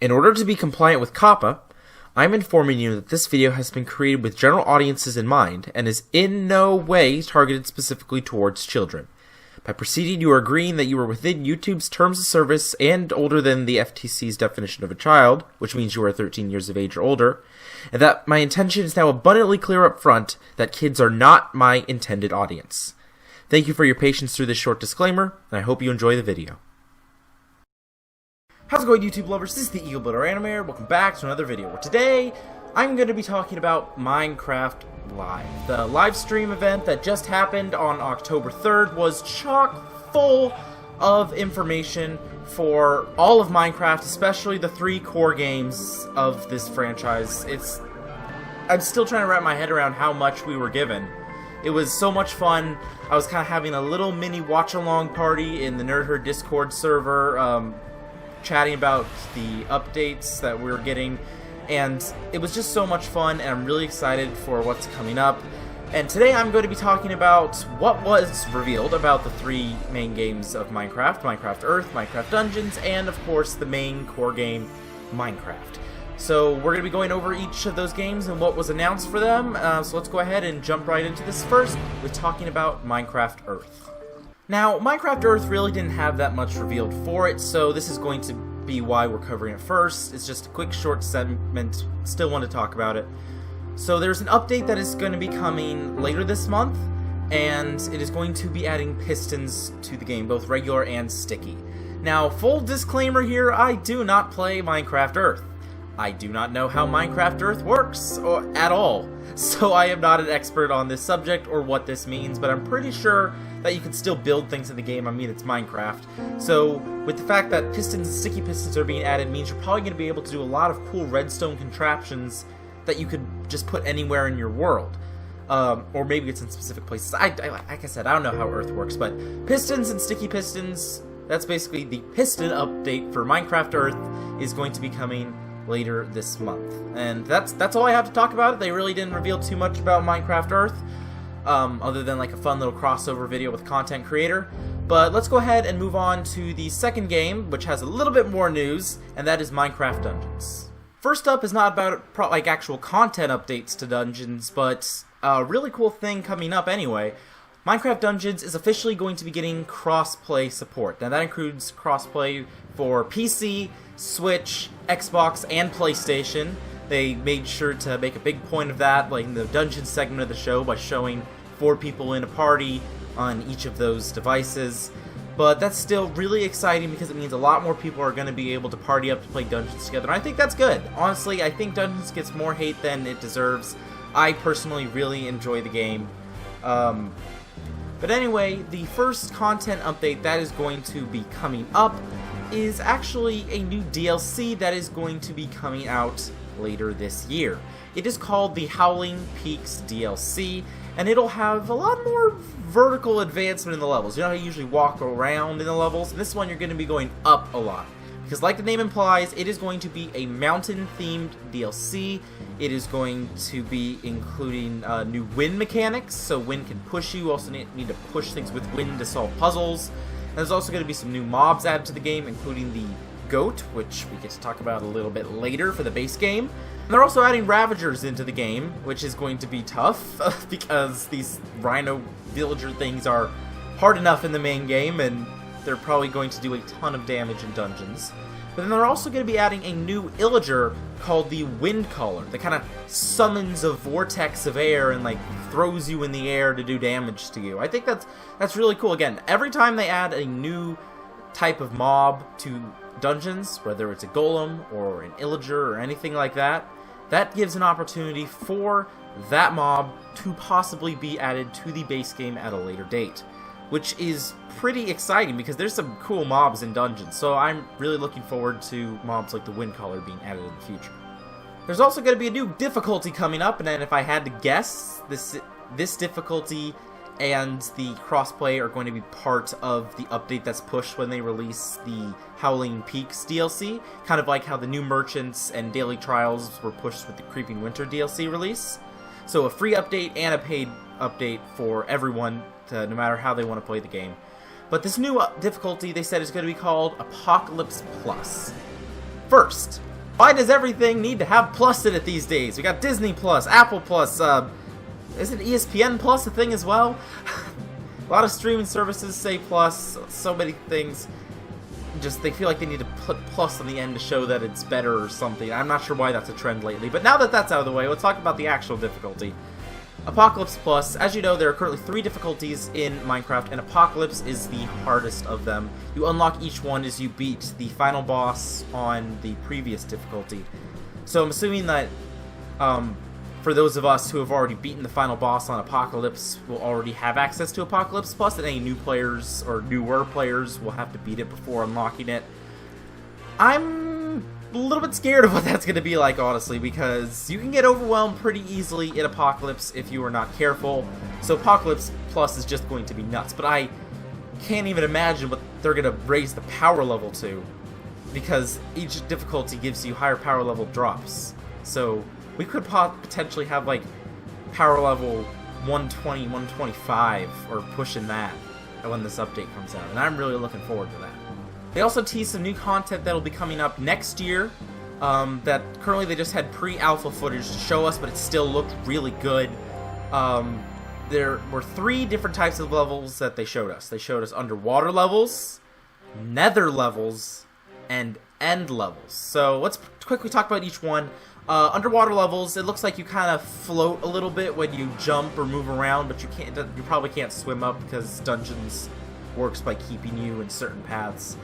In order to be compliant with COPPA, I'm informing you that this video has been created with general audiences in mind and is in no way targeted specifically towards children. By proceeding, you are agreeing that you are within YouTube's terms of service and older than the FTC's definition of a child, which means you are 13 years of age or older, and that my intention is now abundantly clear up front that kids are not my intended audience. Thank you for your patience through this short disclaimer, and I hope you enjoy the video. How's it going, YouTube lovers? This is the Eagle Builder Animator. Welcome back to another video where today I'm going to be talking about Minecraft Live. The live stream event that just happened on October 3rd was chock full of information for all of Minecraft, especially the 3 core games of this franchise. I'm still trying to wrap my head around how much we were given. It was so much fun. I was kind of having a little mini watch-along party in the NerdHerd Discord server, chatting about the updates that we were getting, and it was just so much fun, and I'm really excited for what's coming up. And today I'm going to be talking about what was revealed about the 3 main games of Minecraft: Minecraft Earth, Minecraft Dungeons, and of course the main core game, Minecraft. So we're going to be going over each of those games and what was announced for them, so let's go ahead and jump right into this first with talking about Minecraft Earth. Now, Minecraft Earth really didn't have that much revealed for it, so this is going to be why we're covering it first. It's just a quick short segment, still want to talk about it. So there's an update that is going to be coming later this month, and it is going to be adding pistons to the game, both regular and sticky. Now, full disclaimer here, I do not play Minecraft Earth. I do not know how Minecraft Earth works at all, so I am not an expert on this subject or what this means, but I'm pretty sure that you can still build things in the game. I mean, it's Minecraft. So with the fact that pistons and sticky pistons are being added means you're probably going to be able to do a lot of cool redstone contraptions that you could just put anywhere in your world. Or maybe it's in specific places. Like I said, I don't know how Earth works, but pistons and sticky pistons, that's basically the piston update for Minecraft Earth is going to be coming later this month. And that's all I have to talk about it. They really didn't reveal too much about Minecraft Earth, other than like a fun little crossover video with content creator. But let's go ahead and move on to the second game, which has a little bit more news, and that is Minecraft Dungeons. First up is not about like actual content updates to Dungeons, but a really cool thing coming up anyway. Minecraft Dungeons is officially going to be getting cross-play support. Now that includes cross-play for PC, Switch, Xbox, and PlayStation. They made sure to make a big point of that, like in the Dungeons segment of the show, by showing 4 people in a party on each of those devices. But that's still really exciting because it means a lot more people are going to be able to party up to play Dungeons together, and I think that's good. Honestly, I think Dungeons gets more hate than it deserves. I personally really enjoy the game. But anyway, the first content update that is going to be coming up is actually a new DLC that is going to be coming out later this year. It is called the Howling Peaks DLC, and it'll have a lot more vertical advancement in the levels. You know how you usually walk around in the levels? This one you're going to be going up a lot. Because like the name implies, it is going to be a mountain-themed DLC. It is going to be including new wind mechanics, so wind can push you. You also need to push things with wind to solve puzzles. And there's also going to be some new mobs added to the game, including the goat, which we get to talk about a little bit later for the base game. And they're also adding Ravagers into the game, which is going to be tough, because these rhino villager things are hard enough in the main game, and they're probably going to do a ton of damage in Dungeons. But then they're also going to be adding a new illager called the Wind Caller that kind of summons a vortex of air and like throws you in the air to do damage to you. I think that's really cool. Again, every time they add a new type of mob to Dungeons, whether it's a golem or an illager or anything like that, that gives an opportunity for that mob to possibly be added to the base game at a later date, which is pretty exciting because there's some cool mobs in Dungeons, so I'm really looking forward to mobs like the Wind Caller being added in the future. There's also going to be a new difficulty coming up, and then if I had to guess, this difficulty and the crossplay are going to be part of the update that's pushed when they release the Howling Peaks DLC, kind of like how the new merchants and daily trials were pushed with the Creeping Winter DLC release. So a free update and a paid update for everyone, no matter how they want to play the game. But this new difficulty, they said, is going to be called Apocalypse Plus. First, Why does everything need to have Plus in it these days? We got Disney Plus, Apple Plus, isn't ESPN Plus a thing as well? A lot of streaming services say Plus, so many things. Just, they feel like they need to put Plus on the end to show that it's better or something. I'm not sure why that's a trend lately. But now that that's out of the way, let's talk about the actual difficulty. Apocalypse Plus, as you know, there are currently 3 difficulties in Minecraft, and Apocalypse is the hardest of them. You unlock each one as you beat the final boss on the previous difficulty. So I'm assuming that, for those of us who have already beaten the final boss on Apocalypse, will already have access to Apocalypse Plus, and any new players, or newer players, will have to beat it before unlocking it. I'm a little bit scared of what that's going to be like, honestly, because you can get overwhelmed pretty easily in Apocalypse if you are not careful. So Apocalypse Plus is just going to be nuts, but I can't even imagine what they're going to raise the power level to, because each difficulty gives you higher power level drops. So we could potentially have, like, power level 120, 125, or pushing that when this update comes out, and I'm really looking forward to that. They also teased some new content that'll be coming up next year, that currently they just had pre-alpha footage to show us, but it still looked really good. There were 3 different types of levels that they showed us. They showed us underwater levels, nether levels, and end levels. So let's quickly talk about each one. Underwater levels, it looks like you kind of float a little bit when you jump or move around, but you probably can't swim up because Dungeons works by keeping you in certain paths.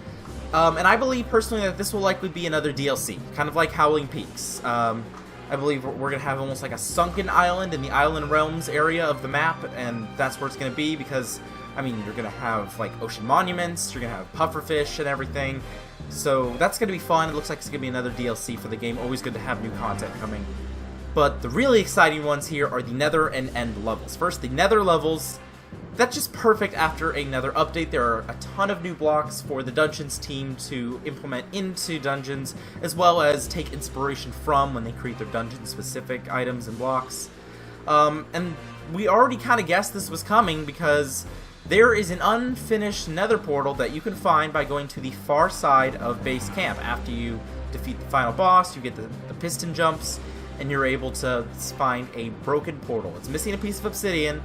And I believe personally that this will likely be another DLC, kind of like Howling Peaks. I believe we're going to have almost like a sunken island in the Island Realms area of the map, and that's where it's going to be because, I mean, you're going to have like ocean monuments, you're going to have pufferfish and everything. So that's going to be fun. It looks like it's going to be another DLC for the game. Always good to have new content coming. But the really exciting ones here are the Nether and End levels. First, the Nether levels. That's just perfect after a Nether update. There are a ton of new blocks for the Dungeons team to implement into Dungeons, as well as take inspiration from when they create their Dungeon-specific items and blocks. And we already kind of guessed this was coming because there is an unfinished Nether portal that you can find by going to the far side of base camp. After you defeat the final boss, you get the piston jumps, and you're able to find a broken portal. It's missing a piece of obsidian,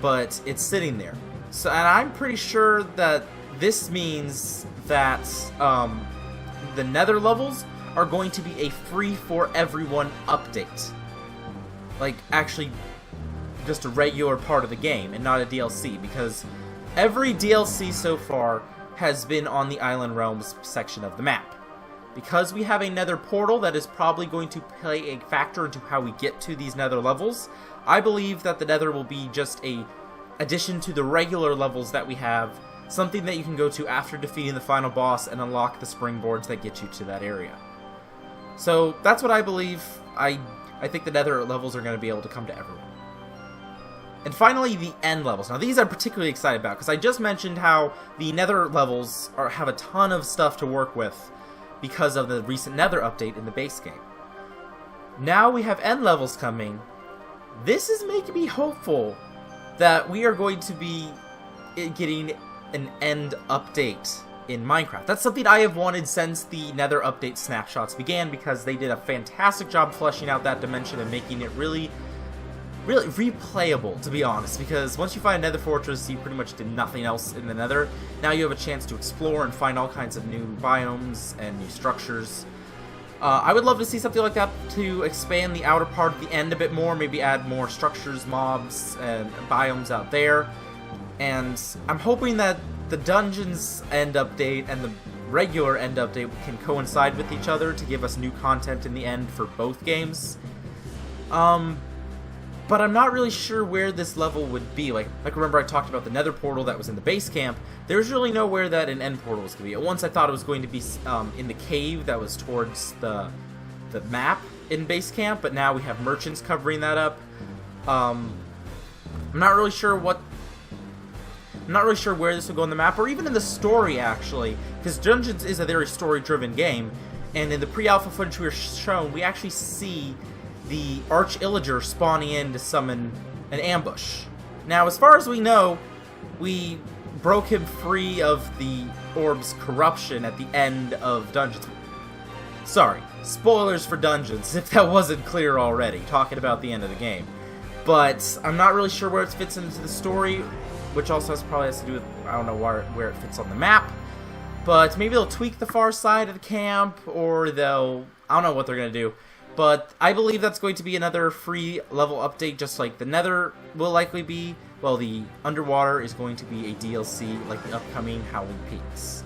but it's sitting there. So, and I'm pretty sure that this means that the Nether levels are going to be a free for everyone update. Like, actually just a regular part of the game and not a DLC, because every DLC so far has been on the Island Realms section of the map. Because we have a Nether portal that is probably going to play a factor into how we get to these Nether levels, I believe that the Nether will be just a addition to the regular levels that we have, something that you can go to after defeating the final boss and unlock the springboards that get you to that area. So that's what I believe. I think the Nether levels are going to be able to come to everyone. And finally, the end levels. Now, these I'm particularly excited about, because I just mentioned how the Nether levels have a ton of stuff to work with because of the recent Nether update in the base game. Now we have end levels coming. This is making me hopeful that we are going to be getting an end update in Minecraft. That's something I have wanted since the Nether update snapshots began, because they did a fantastic job fleshing out that dimension and making it really replayable, to be honest, because once you find a Nether fortress, you pretty much did nothing else in the Nether. Now you have a chance to explore and find all kinds of new biomes and new structures. I would love to see something like that to expand the outer part of the end a bit more, maybe add more structures, mobs, and biomes out there. And I'm hoping that the Dungeons end update and the regular end update can coincide with each other to give us new content in the end for both games. But I'm not really sure where this level would be. Like remember I talked about the Nether portal that was in the base camp. There's really nowhere that an end portal was going to be. At once I thought it was going to be in the cave that was towards the map in base camp, but now we have merchants covering that up. I'm not really sure where this will go in the map, or even in the story, actually, because Dungeons is a very story-driven game, and in the pre-alpha footage we were shown, we actually see the Arch-Illager spawning in to summon an ambush. Now, as far as we know, we broke him free of the orb's corruption at the end of Dungeons. Sorry, spoilers for dungeons, if that wasn't clear already, talking about the end of the game. But I'm not really sure where it fits into the story, which also probably has to do with, I don't know where it fits on the map. But maybe they'll tweak the far side of the camp, or they'll, I don't know what they're going to do. But I believe that's going to be another free level update, just like the Nether will likely be. Well, the Underwater is going to be a DLC, like the upcoming Howling Peaks.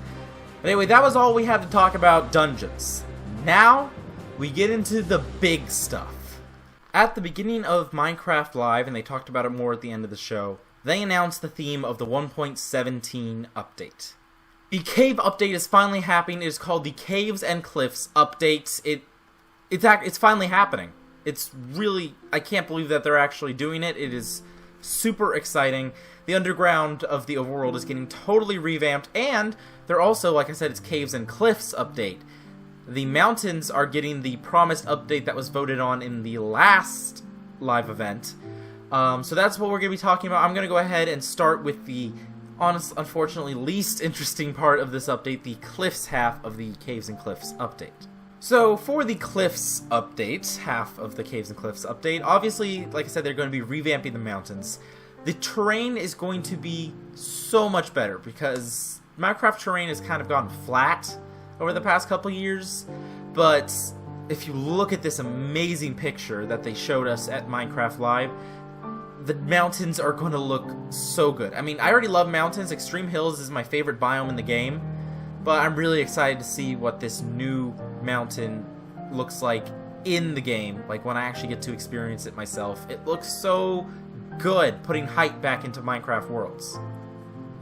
But anyway, that was all we had to talk about dungeons. Now, we get into the big stuff. At the beginning of Minecraft Live, and they talked about it more at the end of the show, they announced the theme of the 1.17 update. The cave update is finally happening. It is called the Caves and Cliffs update. It's finally happening. It's really, I can't believe that they're actually doing it. It is super exciting. The underground of the overworld is getting totally revamped, and they're also, like I said, it's Caves and Cliffs update. The mountains are getting the promised update that was voted on in the last live event. So that's what we're going to be talking about. I'm going to go ahead and start with the unfortunately least interesting part of this update, the Cliffs half of the Caves and Cliffs update. So for the Cliffs update, half of the Caves and Cliffs update, obviously, like I said, they're going to be revamping the mountains. The terrain is going to be so much better because Minecraft terrain has kind of gone flat over the past couple years, but if you look at this amazing picture that they showed us at Minecraft Live, the mountains are going to look so good. I mean, I already love mountains. Extreme Hills is my favorite biome in the game, but I'm really excited to see what this new mountain looks like in the game, like when I actually get to experience it myself. It looks so good, putting height back into Minecraft worlds.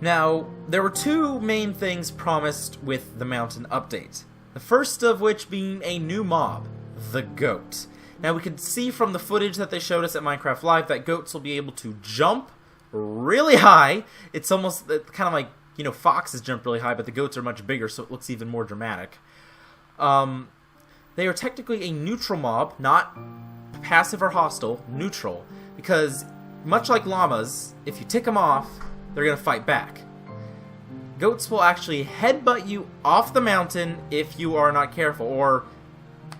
Now, there were two main things promised with the mountain update. The first of which being a new mob, the goat. Now, we can see from the footage that they showed us at Minecraft Live that goats will be able to jump really high. It's almost kind of like, you know, foxes jump really high, but the goats are much bigger, so it looks even more dramatic. They are technically a neutral mob, not passive or hostile, neutral, because much like llamas, if you tick them off, they're going to fight back. Goats will actually headbutt you off the mountain if you are not careful, or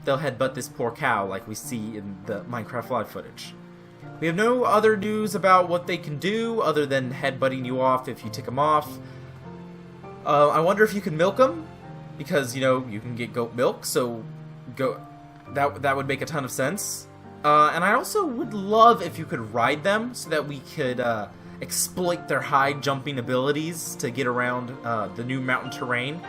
they'll headbutt this poor cow like we see in the Minecraft Live footage. We have no other news about what they can do other than headbutting you off if you tick them off. I wonder if you can milk them, because, you know, you can get goat milk, so that would make a ton of sense. And I also would love if you could ride them so that we could exploit their high jumping abilities to get around the new mountain terrain.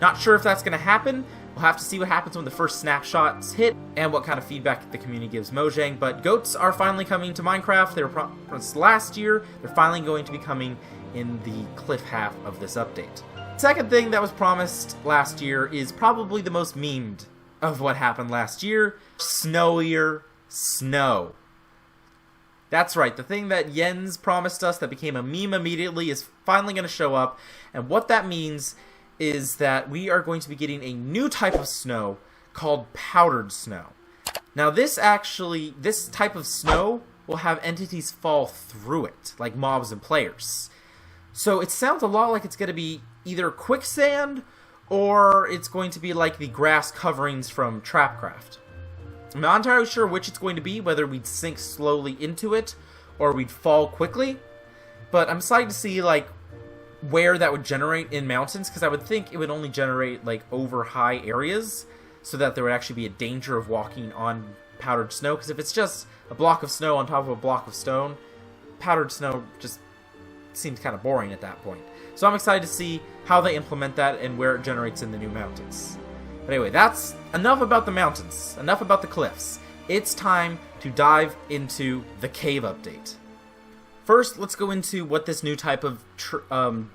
Not sure if that's going to happen. We'll have to see what happens when the first snapshots hit and what kind of feedback the community gives Mojang. But goats are finally coming to Minecraft. They were promised last year. They're finally going to be coming in the cliff half of this update. Second thing that was promised last year is probably the most memed of what happened last year. Snowier snow. That's right, the thing that Jens promised us that became a meme immediately is finally going to show up, and what that means is that we are going to be getting a new type of snow called powdered snow. Now this type of snow will have entities fall through it, like mobs and players. So it sounds a lot like it's going to be either quicksand, or it's going to be like the grass coverings from Trapcraft. I'm not entirely sure which it's going to be, whether we'd sink slowly into it, or we'd fall quickly. But I'm excited to see, like, where that would generate in mountains, because I would think it would only generate, like, over high areas, so that there would actually be a danger of walking on powdered snow, because if it's just a block of snow on top of a block of stone, powdered snow just seems kind of boring at that point. So I'm excited to see how they implement that and where it generates in the new mountains. But anyway, that's enough about the mountains, enough about the cliffs. It's time to dive into the cave update. First, let's go into what this new type of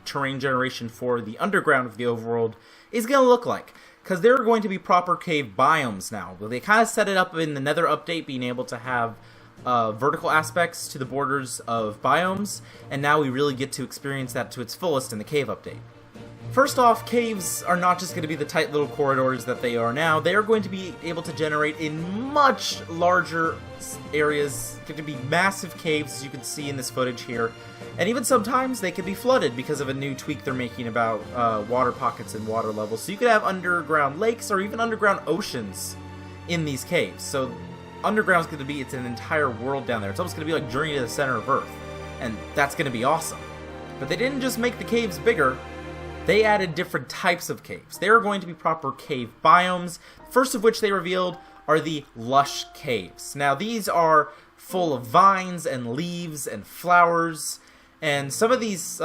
terrain generation for the underground of the overworld is going to look like. Because there are going to be proper cave biomes now. They kind of set it up in the Nether update, being able to have vertical aspects to the borders of biomes, and now we really get to experience that to its fullest in the cave update. First off, caves are not just going to be the tight little corridors that they are now. They are going to be able to generate in much larger areas. Going to be massive caves, as you can see in this footage here. And even sometimes they could be flooded because of a new tweak they're making about water pockets and water levels. So you could have underground lakes or even underground oceans in these caves. So underground's going to be, it's an entire world down there. It's almost going to be like Journey to the Center of Earth, and that's going to be awesome. But they didn't just make the caves bigger, they added different types of caves. They are going to be proper cave biomes, first of which they revealed are the lush caves. Now these are full of vines and leaves and flowers, and some of these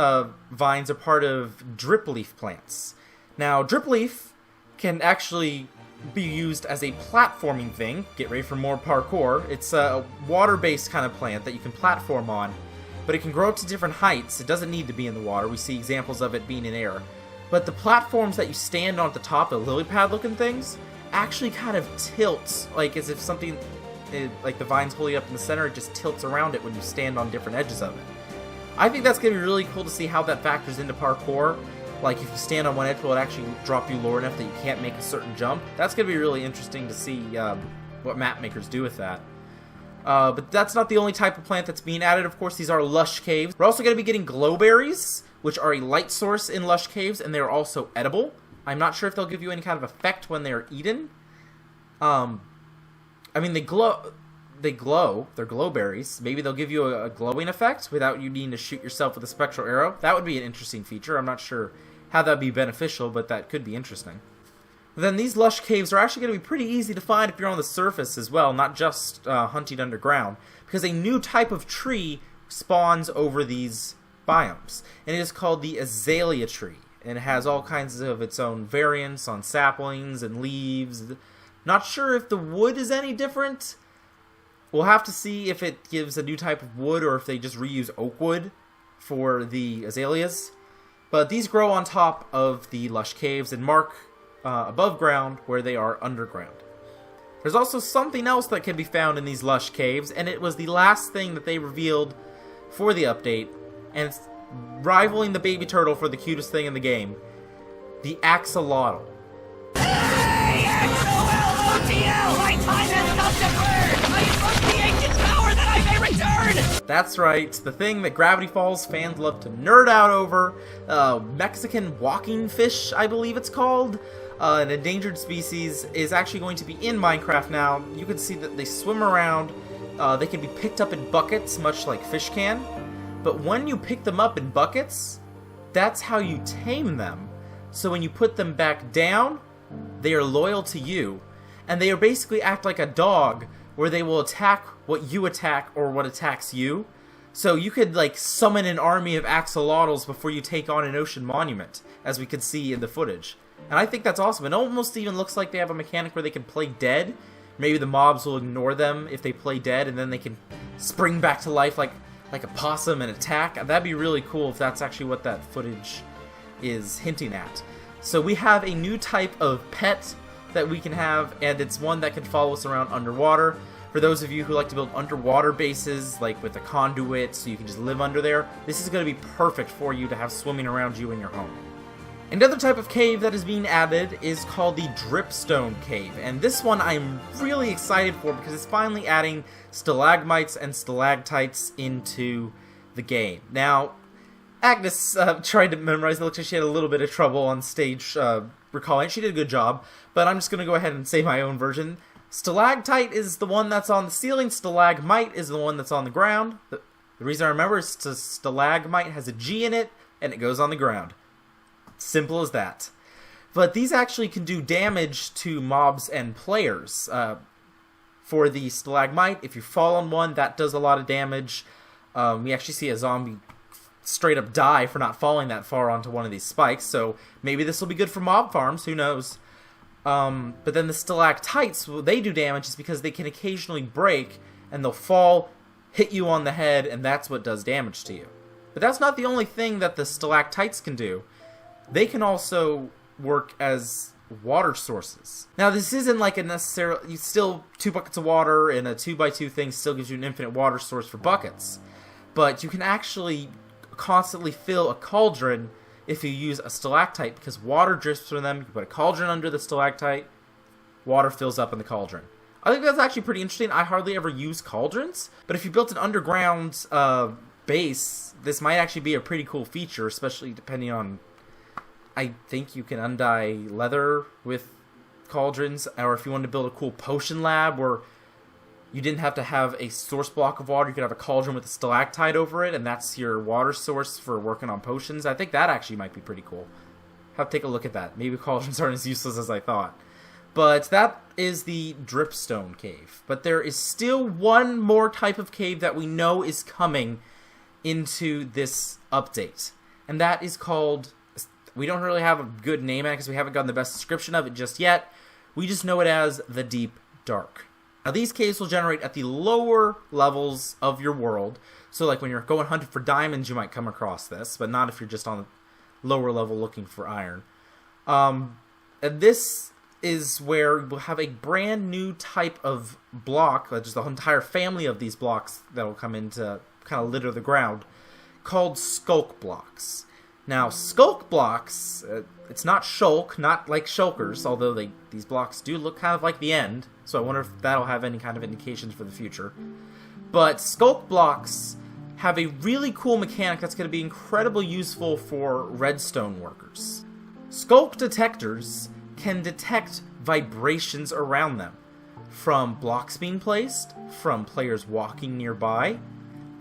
vines are part of drip leaf plants. Now drip leaf can actually be used as a platforming thing. Get ready for more parkour. It's a water-based kind of plant that you can platform on, but it can grow up to different heights. It doesn't need to be in the water. We see examples of it being in air. But the platforms that you stand on at the top, the lily pad looking things, actually kind of tilts, like as if something, like the vine's holding up in the center, it just tilts around it when you stand on different edges of it. I think that's going to be really cool to see how that factors into parkour. Like if you stand on one edge, will it actually drop you lower enough that you can't make a certain jump? That's going to be really interesting to see what map makers do with that. But that's not the only type of plant that's being added. Of course, these are lush caves. We're also going to be getting glowberries, which are a light source in lush caves, and they're also edible. I'm not sure if they'll give you any kind of effect when they're eaten. I mean, they glow. They're glowberries. Maybe they'll give you a glowing effect without you needing to shoot yourself with a spectral arrow. That would be an interesting feature. I'm not sure how that would be beneficial, but that could be interesting. Then these lush caves are actually going to be pretty easy to find if you're on the surface as well, not just hunting underground, because a new type of tree spawns over these biomes, and it is called the azalea tree, and it has all kinds of its own variants on saplings and leaves. Not sure if the wood is any different. We'll have to see if it gives a new type of wood or if they just reuse oak wood for the azaleas. But these grow on top of the lush caves and mark above ground where they are underground. There's also something else that can be found in these lush caves, and it was the last thing that they revealed for the update, and it's rivaling the baby turtle for the cutest thing in the game, the axolotl. Hey, X-O-L-O-T-L! My time has come to burn! I invoke the ancient power that I may return! That's right, the thing that Gravity Falls fans love to nerd out over. Mexican walking fish, I believe it's called. An endangered species, is actually going to be in Minecraft now. You can see that they swim around. They can be picked up in buckets, much like fish can. But when you pick them up in buckets, that's how you tame them. So when you put them back down, they are loyal to you. And they are basically act like a dog, where they will attack what you attack or what attacks you. So you could like summon an army of axolotls before you take on an ocean monument, as we could see in the footage. And I think that's awesome. It almost even looks like they have a mechanic where they can play dead. Maybe the mobs will ignore them if they play dead, and then they can spring back to life like a possum and attack. That'd be really cool if that's actually what that footage is hinting at. So we have a new type of pet that we can have, and it's one that can follow us around underwater. For those of you who like to build underwater bases, like with a conduit, so you can just live under there, this is going to be perfect for you to have swimming around you in your home. Another type of cave that is being added is called the Dripstone Cave, and this one I'm really excited for because it's finally adding stalagmites and stalactites into the game. Now, Agnes tried to memorize it. It looks like she had a little bit of trouble on stage recalling it. She did a good job, but I'm just going to go ahead and say my own version. Stalactite is the one that's on the ceiling, stalagmite is the one that's on the ground. The reason I remember is stalagmite has a G in it, and it goes on the ground. Simple as that. But these actually can do damage to mobs and players. For the stalagmite, if you fall on one, that does a lot of damage. We actually see a zombie straight up die for not falling that far onto one of these spikes, so maybe this will be good for mob farms, who knows. But then the stalactites, well, they do damage is because they can occasionally break, and they'll fall, hit you on the head, and that's what does damage to you. But that's not the only thing that the stalactites can do. They can also work as water sources. Now, this isn't like a necessarily, still 2 buckets of water and a 2x2 thing still gives you an infinite water source for buckets. But you can actually constantly fill a cauldron if you use a stalactite, because water drips from them. You put a cauldron under the stalactite, water fills up in the cauldron. I think that's actually pretty interesting. I hardly ever use cauldrons, but if you built an underground base, this might actually be a pretty cool feature, especially depending on, I think you can undye leather with cauldrons, or if you wanted to build a cool potion lab where you didn't have to have a source block of water, you could have a cauldron with a stalactite over it, and that's your water source for working on potions. I think that actually might be pretty cool. Have to take a look at that. Maybe cauldrons aren't as useless as I thought. But that is the dripstone cave. But there is still one more type of cave that we know is coming into this update. And that is called... We don't really have a good name on it because we haven't gotten the best description of it just yet. We just know it as the Deep Dark. Now these caves will generate at the lower levels of your world. So like when you're going hunting for diamonds, you might come across this. But not if you're just on the lower level looking for iron. And this is where we'll have a brand new type of block, just the entire family of these blocks that will come in to kind of litter the ground, called skulk blocks. Now, skulk blocks, it's not shulk, not like shulkers, although these blocks do look kind of like the end, so I wonder if that'll have any kind of indications for the future. But skulk blocks have a really cool mechanic that's going to be incredibly useful for redstone workers. Skulk detectors can detect vibrations around them, from blocks being placed, from players walking nearby,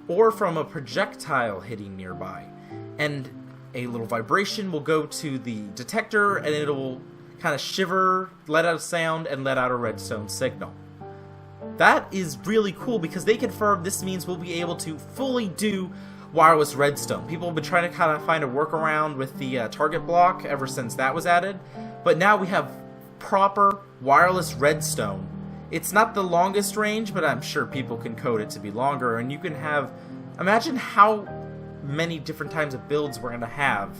or from a projectile hitting nearby. And a little vibration will go to the detector, and it'll kind of shiver, let out a sound, and let out a redstone signal. That is really cool because they confirm this means we'll be able to fully do wireless redstone. People have been trying to kind of find a workaround with the target block ever since that was added, but now we have proper wireless redstone. It's not the longest range, but I'm sure people can code it to be longer, and you can have... Imagine how many different types of builds we're going to have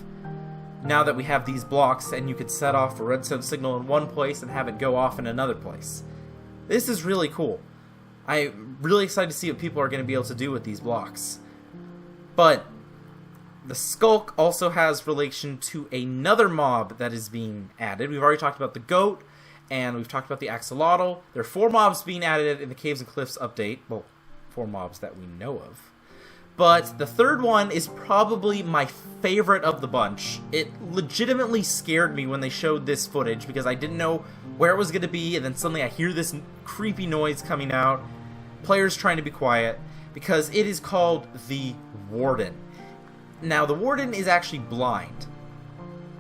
now that we have these blocks, and you could set off a redstone signal in one place and have it go off in another place. This is really cool. I'm really excited to see what people are going to be able to do with these blocks. But the skulk also has relation to another mob that is being added. We've already talked about the goat, and we've talked about the axolotl. There are 4 mobs being added in the Caves and Cliffs update. Well, 4 mobs that we know of. But the third one is probably my favorite of the bunch. It legitimately scared me when they showed this footage because I didn't know where it was going to be, and then suddenly I hear this creepy noise coming out. Players trying to be quiet, because it is called the Warden. Now, the Warden is actually blind.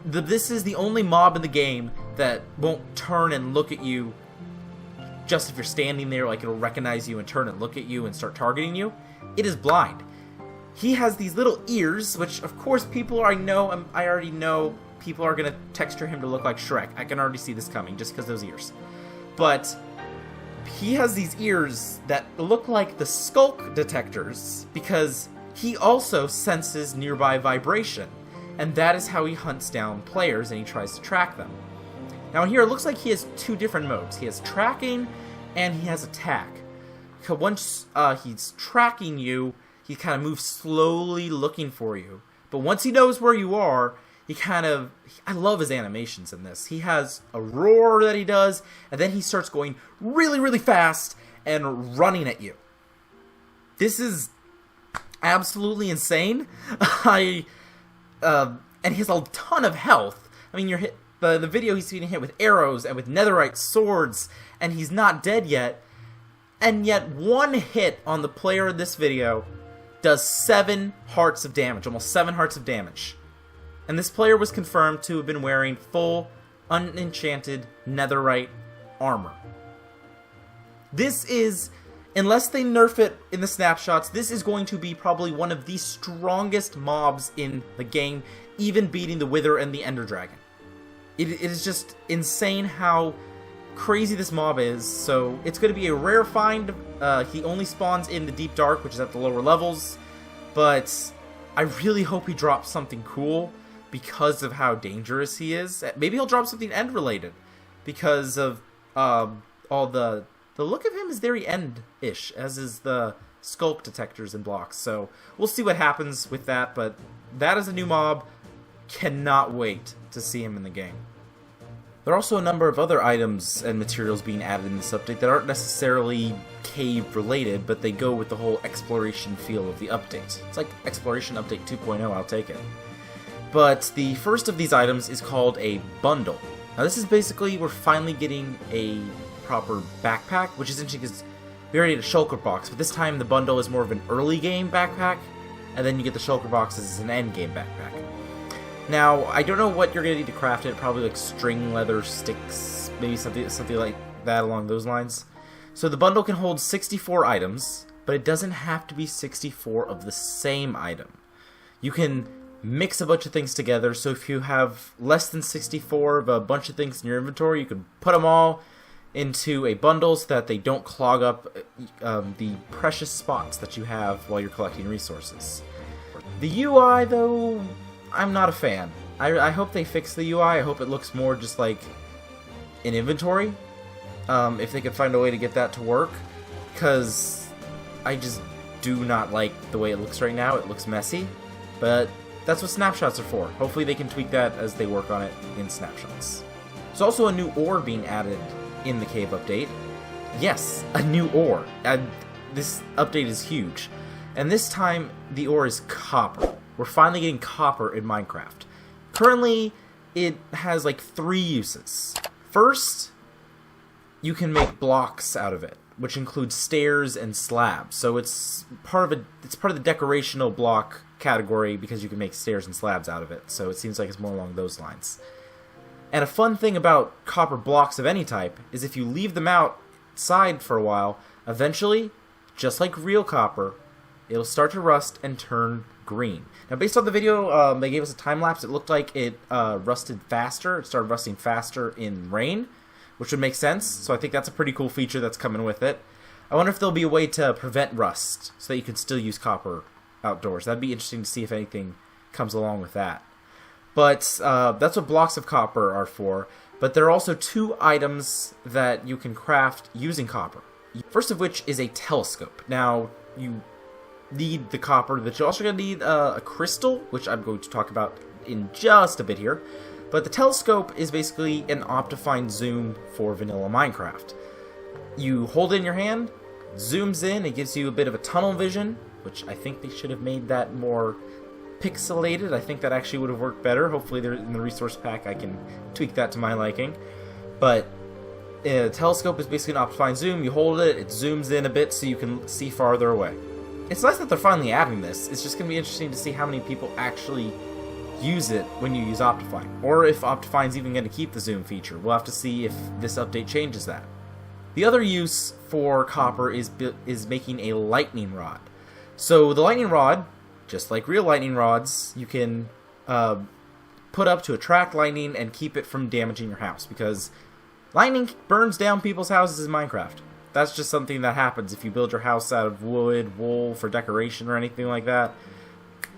This is the only mob in the game that won't turn and look at you just if you're standing there, like it'll recognize you and turn and look at you and start targeting you. It is blind. He has these little ears, which of course people I already know people are going to texture him to look like Shrek. I can already see this coming just because those ears. But he has these ears that look like the skulk detectors because he also senses nearby vibration. And that is how he hunts down players and he tries to track them. Now here it looks like he has 2 different modes. He has tracking and he has attack. Because once he's tracking you, he kind of moves slowly looking for you. But once he knows where you are, he kind of... I love his animations in this. He has a roar that he does, and then he starts going really, really fast and running at you. This is absolutely insane. And he has a ton of health. I mean, you're hit... The video he's getting hit with arrows and with netherite swords, and he's not dead yet. And yet, one hit on the player in this video does 7 hearts of damage, almost 7 hearts of damage. And this player was confirmed to have been wearing full, unenchanted netherite armor. This is, unless they nerf it in the snapshots, this is going to be probably one of the strongest mobs in the game, even beating the Wither and the Ender Dragon. It is just insane how crazy this mob is. So it's going to be a rare find. He only spawns in the Deep Dark, which is at the lower levels. But I really hope he drops something cool because of how dangerous he is. Maybe he'll drop something end related because of all the look of him is very end-ish, as is the skulk detectors and blocks. So we'll see what happens with that. But that is a new mob. Cannot wait to see him in the game. There are also a number of other items and materials being added in this update that aren't necessarily cave related, but they go with the whole exploration feel of the update. It's like Exploration Update 2.0, I'll take it. But the first of these items is called a bundle. Now this is basically, we're finally getting a proper backpack, which is interesting because we already had a shulker box, but this time the bundle is more of an early game backpack, and then you get the shulker box as an end game backpack. Now, I don't know what you're going to need to craft it, probably like string leather sticks, maybe something like that along those lines. So the bundle can hold 64 items, but it doesn't have to be 64 of the same item. You can mix a bunch of things together, so if you have less than 64 of a bunch of things in your inventory, you can put them all into a bundle so that they don't clog up the precious spots that you have while you're collecting resources. The UI, though, I'm not a fan. I hope they fix the UI. I hope it looks more just like an inventory, if they could find a way to get that to work, because I just do not like the way it looks right now. It looks messy, but that's what snapshots are for. Hopefully they can tweak that as they work on it in snapshots. There's also a new ore being added in the cave update. Yes, a new ore. This update is huge. And this time, the ore is copper. We're finally getting copper in Minecraft. Currently, it has like 3 uses. First, you can make blocks out of it, which includes stairs and slabs. So it's part of the decorational block category because you can make stairs and slabs out of it. So it seems like it's more along those lines. And a fun thing about copper blocks of any type is if you leave them outside for a while, eventually, just like real copper, it'll start to rust and turn green. Now, based on the video, they gave us a time lapse. It looked like it rusted faster. It started rusting faster in rain, which would make sense. So I think that's a pretty cool feature that's coming with it. I wonder if there'll be a way to prevent rust so that you can still use copper outdoors. That'd be interesting to see if anything comes along with that. But that's what blocks of copper are for. But there are also 2 items that you can craft using copper. First of which is a telescope. Now, you need the copper, but you're also going to need a crystal, which I'm going to talk about in just a bit here. But the telescope is basically an optified zoom for vanilla Minecraft. You hold it in your hand, zooms in, it gives you a bit of a tunnel vision, which I think they should have made that more pixelated. I think that actually would have worked better. Hopefully in the resource pack I can tweak that to my liking. But a telescope is basically an optified zoom. You hold it, it zooms in a bit so you can see farther away. It's nice that they're finally adding this. It's just going to be interesting to see how many people actually use it when you use Optifine, or if Optifine's even going to keep the zoom feature. We'll have to see if this update changes that. The other use for copper is making a lightning rod. So the lightning rod, just like real lightning rods, you can put up to attract lightning and keep it from damaging your house, because lightning burns down people's houses in Minecraft. That's just something that happens if you build your house out of wood, wool, for decoration or anything like that.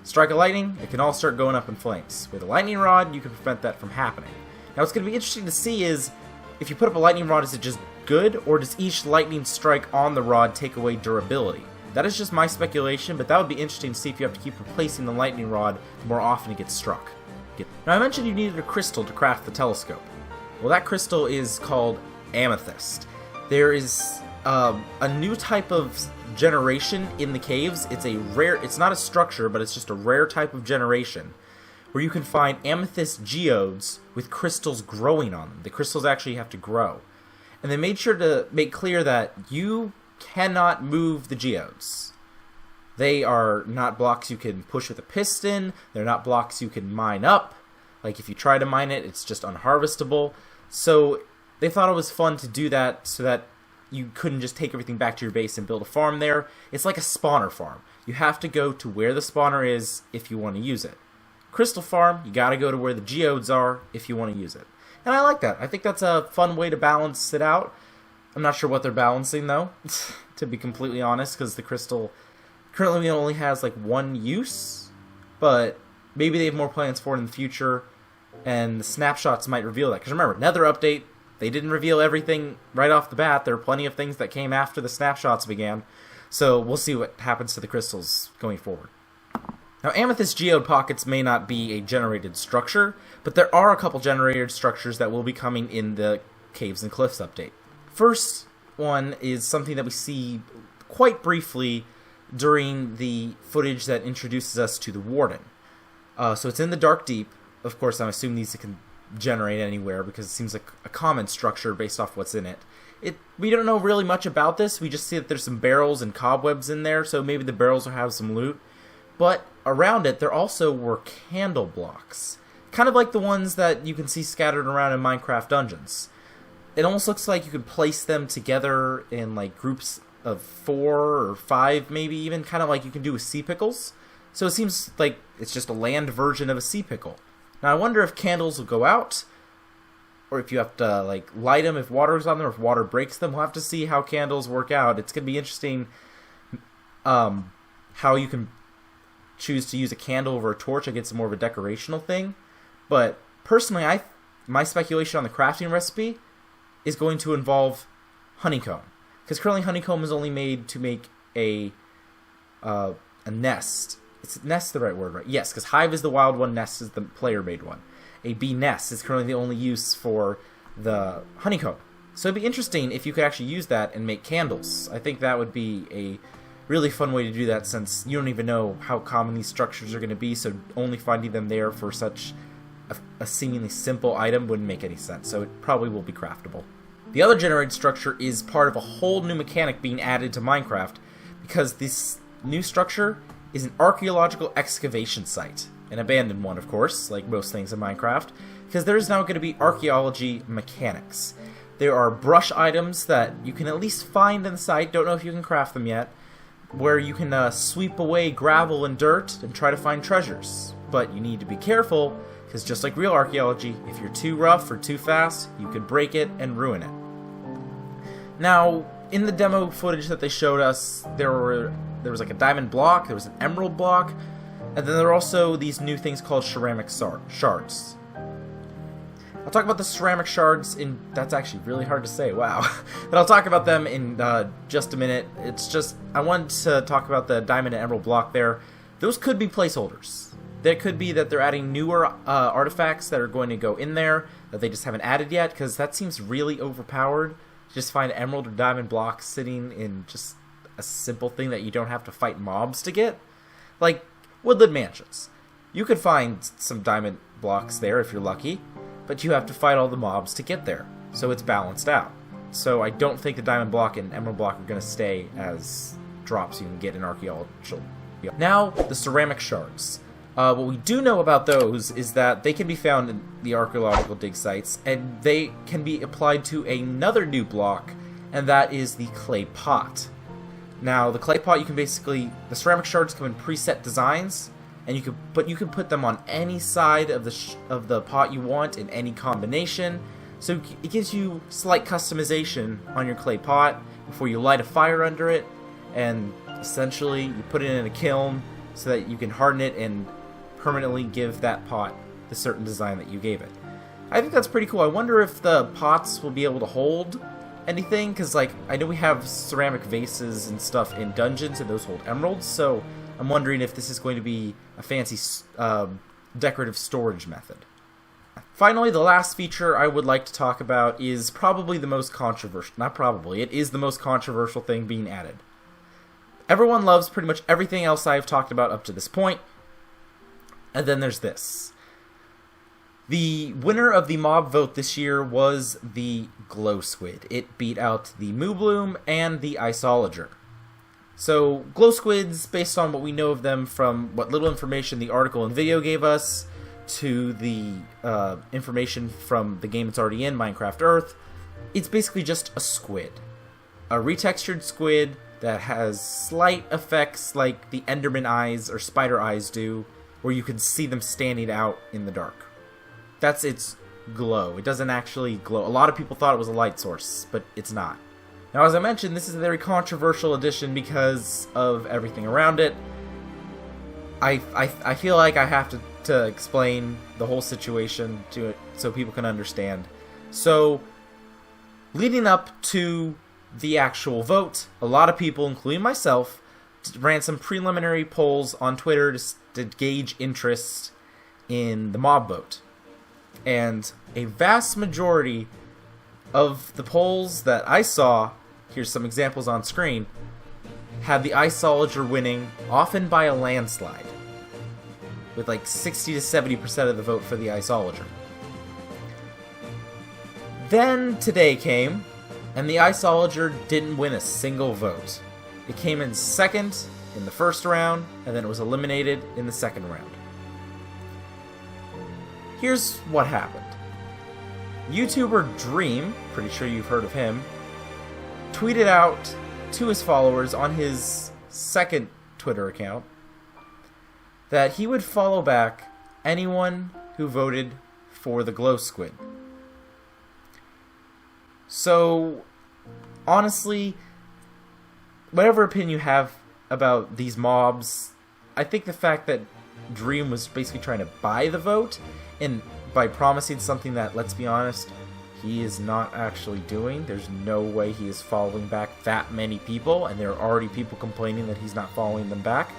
Strike a lightning, it can all start going up in flames. With a lightning rod, you can prevent that from happening. Now what's going to be interesting to see is, if you put up a lightning rod, is it just good, or does each lightning strike on the rod take away durability? That is just my speculation, but that would be interesting to see if you have to keep replacing the lightning rod the more often it gets struck. Now I mentioned you needed a crystal to craft the telescope. Well, that crystal is called amethyst. There is a new type of generation in the caves. It's not a structure, but it's just a rare type of generation where you can find amethyst geodes with crystals growing on them. The crystals actually have to grow. And they made sure to make clear that you cannot move the geodes. They are not blocks you can push with a piston. They're not blocks you can mine up. Like if you try to mine it, it's just unharvestable. So they thought it was fun to do that so that you couldn't just take everything back to your base and build a farm there. It's like a spawner farm. You have to go to where the spawner is if you want to use it. Crystal farm, you gotta go to where the geodes are if you want to use it. And I like that. I think that's a fun way to balance it out. I'm not sure what they're balancing though, to be completely honest, because the crystal currently only has like 1 use, but maybe they have more plans for it in the future, and the snapshots might reveal that. Because remember, Nether update, they didn't reveal everything right off the bat. There are plenty of things that came after the snapshots began, so we'll see what happens to the crystals going forward. Now, amethyst geode pockets may not be a generated structure, but there are a couple generated structures that will be coming in the Caves and Cliffs update. First one is something that we see quite briefly during the footage that introduces us to the Warden. So it's in the Dark Deep. Of course, I'm assuming these generate anywhere because it seems like a common structure based off what's in it. We don't know really much about this. We just see that there's some barrels and cobwebs in there, so maybe the barrels will have some loot. But around it, there also were candle blocks, kind of like the ones that you can see scattered around in Minecraft dungeons. It almost looks like you could place them together in like groups of 4 or 5, maybe even, kind of like you can do with sea pickles. So it seems like it's just a land version of a sea pickle. Now I wonder if candles will go out, or if you have to like light them if water is on them, or if water breaks them. We'll have to see how candles work out. It's going to be interesting how you can choose to use a candle over a torch. I guess it's more of a decorational thing. But personally, my speculation on the crafting recipe is going to involve honeycomb, because currently honeycomb is only made to make a nest. Is nest the right word, right? Yes, because hive is the wild one, nest is the player-made one. A bee nest is currently the only use for the honeycomb. So it'd be interesting if you could actually use that and make candles. I think that would be a really fun way to do that, since you don't even know how common these structures are going to be, so only finding them there for such a seemingly simple item wouldn't make any sense, so it probably will be craftable. The other generated structure is part of a whole new mechanic being added to Minecraft, because this new structure is an archaeological excavation site. An abandoned one, of course, like most things in Minecraft, because there is now going to be archaeology mechanics. There are brush items that you can at least find in the site, don't know if you can craft them yet, where you can sweep away gravel and dirt and try to find treasures. But you need to be careful, because just like real archaeology, if you're too rough or too fast, you could break it and ruin it. Now, in the demo footage that they showed us, there was like a diamond block, there was an emerald block, and then there are also these new things called ceramic shards. I'll talk about the ceramic shards that's actually really hard to say, wow. But I'll talk about them in just a minute. I wanted to talk about the diamond and emerald block there. Those could be placeholders. It could be that they're adding newer artifacts that are going to go in there that they just haven't added yet, because that seems really overpowered. Just find emerald or diamond blocks sitting in just a simple thing that you don't have to fight mobs to get. Like Woodland Mansions. You could find some diamond blocks there if you're lucky, but you have to fight all the mobs to get there, so it's balanced out. So I don't think the diamond block and emerald block are going to stay as drops you can get in archaeological. Now, the ceramic shards. What we do know about those is that they can be found in the archaeological dig sites, and they can be applied to another new block, and that is the clay pot. Now, the clay pot, the ceramic shards come in preset designs, and you can put them on any side of the pot you want in any combination. So it gives you slight customization on your clay pot before you light a fire under it, and essentially you put it in a kiln so that you can harden it and permanently give that pot the certain design that you gave it. I think that's pretty cool. I wonder if the pots will be able to hold anything, because like I know we have ceramic vases and stuff in dungeons, and those hold emeralds, so I'm wondering if this is going to be a fancy decorative storage method. Finally, the last feature I would like to talk about is probably the most controversial. Not probably, it is the most controversial thing being added. Everyone loves pretty much everything else I've talked about up to this point, and then there's this. The winner of the mob vote this year was the Glow Squid. It beat out the Moo Bloom and the Iceologer. So, Glow Squids, based on what we know of them from what little information the article and video gave us, to the information from the game it's already in, Minecraft Earth, it's basically just a squid. A retextured squid that has slight effects like the Enderman eyes or spider eyes do, where you can see them standing out in the dark. That's its glow. It doesn't actually glow. A lot of people thought it was a light source, but it's not. Now, as I mentioned, this is a very controversial addition because of everything around it. I feel like I have to explain the whole situation to it so people can understand. So, leading up to the actual vote, a lot of people, including myself, ran some preliminary polls on Twitter to gauge interest in the mob vote. And a vast majority of the polls that I saw, here's some examples on screen, had the Iceologer winning, often by a landslide, with like 60 to 70% of the vote for the Iceologer. Then today came, and the Iceologer didn't win a single vote. It came in second in the first round, and then it was eliminated in the second round. Here's what happened. YouTuber Dream, pretty sure you've heard of him, tweeted out to his followers on his second Twitter account that he would follow back anyone who voted for the glow squid. So, honestly, whatever opinion you have about these mobs, I think the fact that Dream was basically trying to buy the vote, and by promising something that, let's be honest, he is not actually doing. There's no way he is following back that many people, and there are already people complaining that he's not following them back.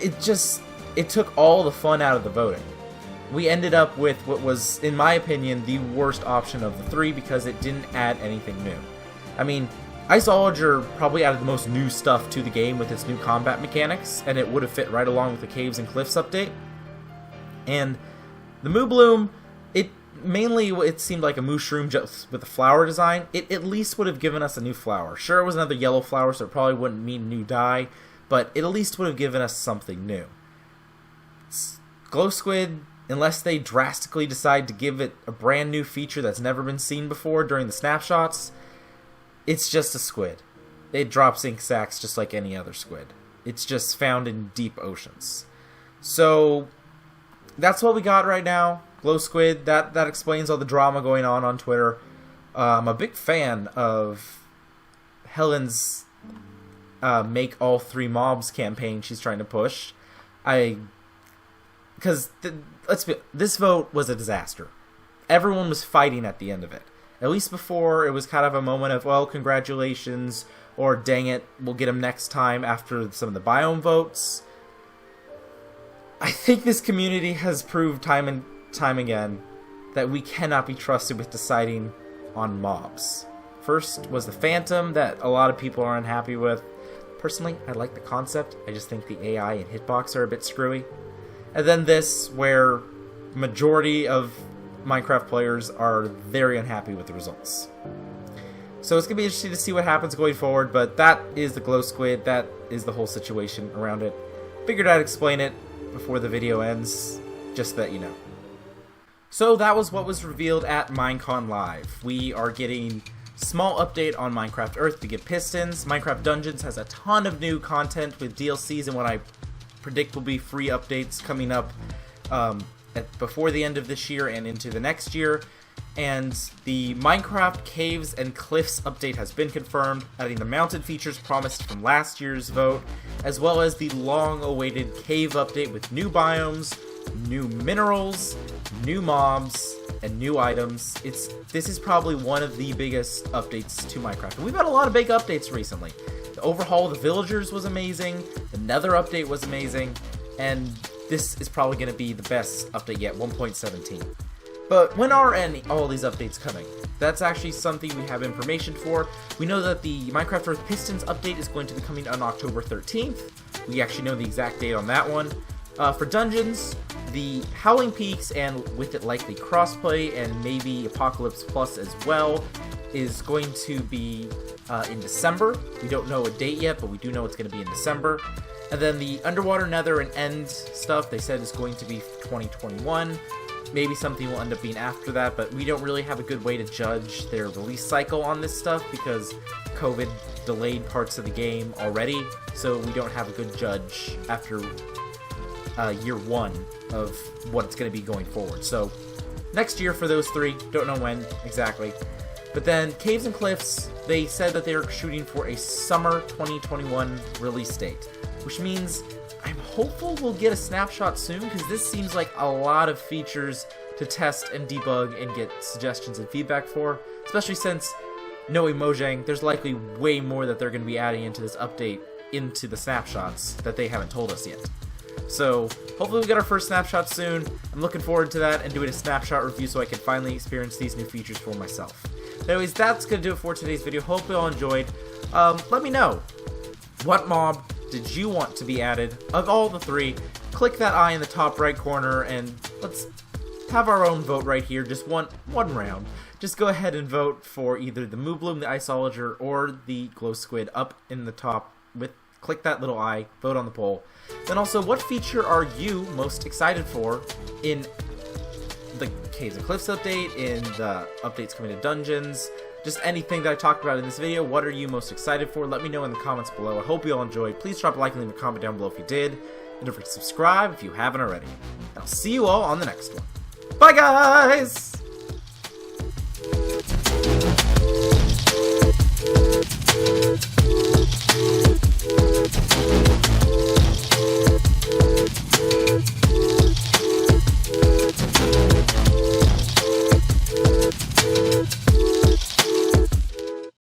It took all the fun out of the voting. We ended up with what was, in my opinion, the worst option of the three because it didn't add anything new. I mean, Iceologer probably added the most new stuff to the game with its new combat mechanics, and it would have fit right along with the Caves and Cliffs update. And the Moo Bloom, it seemed like a mushroom just with a flower design. It at least would have given us a new flower. Sure, it was another yellow flower, so it probably wouldn't mean a new dye, but it at least would have given us something new. Glow Squid, unless they drastically decide to give it a brand new feature that's never been seen before during the snapshots, it's just a squid. It drops ink sacs just like any other squid. It's just found in deep oceans. So that's what we got right now. Glow Squid, that explains all the drama going on Twitter. I'm a big fan of Helen's make all three mobs campaign she's trying to push. Because this vote was a disaster. Everyone was fighting at the end of it. At least before, it was kind of a moment of, well, congratulations, or dang it, we'll get them next time after some of the biome votes. I think this community has proved time and time again that we cannot be trusted with deciding on mobs. First was the Phantom that a lot of people are unhappy with. Personally, I like the concept. I just think the AI and hitbox are a bit screwy. And then this, where majority of Minecraft players are very unhappy with the results. So it's going to be interesting to see what happens going forward, but that is the Glow Squid. That is the whole situation around it. Figured I'd explain it before the video ends, just so that you know. So that was what was revealed at Minecon Live. We are getting small update on Minecraft Earth to get pistons. Minecraft Dungeons has a ton of new content with DLCs and what I predict will be free updates coming up before the end of this year and into the next year. And the Minecraft Caves and Cliffs update has been confirmed, adding the mountain features promised from last year's vote, as well as the long-awaited cave update with new biomes, new minerals, new mobs, and new items. This is probably one of the biggest updates to Minecraft. And we've had a lot of big updates recently. The overhaul of the villagers was amazing, the Nether update was amazing, and this is probably going to be the best update yet, 1.17. But when are all these updates coming? That's actually something we have information for. We know that the Minecraft Earth Pistons update is going to be coming on October 13th. We actually know the exact date on that one. For Dungeons, the Howling Peaks, and with it likely crossplay and maybe Apocalypse Plus as well, is going to be in December. We don't know a date yet, but we do know it's going to be in December. And then the Underwater Nether and End stuff, they said is going to be 2021. Maybe something will end up being after that, but we don't really have a good way to judge their release cycle on this stuff because COVID delayed parts of the game already, so we don't have a good judge after year one of what it's going to be going forward. So next year for those three, don't know when exactly. But then Caves and Cliffs, they said that they're shooting for a summer 2021 release date, which means I'm hopeful we'll get a snapshot soon, because this seems like a lot of features to test and debug and get suggestions and feedback for, especially since knowing Mojang, there's likely way more that they're going to be adding into this update into the snapshots that they haven't told us yet. So hopefully we get our first snapshot soon. I'm looking forward to that and doing a snapshot review so I can finally experience these new features for myself. Anyways, that's going to do it for today's video. Hope you all enjoyed. Let me know, what mob did you want to be added? Of all the three, click that eye in the top right corner and let's have our own vote right here, just one round. Just go ahead and vote for either the Moo Bloom, the Iceologer, or the Glow Squid up in the top. Click that little eye, vote on the poll. Then also, what feature are you most excited for in the Caves and Cliffs update, in the updates coming to dungeons, just anything that I talked about in this video? What are you most excited for? Let me know in the comments below. I hope you all enjoyed. Please drop a like and leave a comment down below if you did. And don't forget to subscribe if you haven't already. And I'll see you all on the next one. Bye, guys!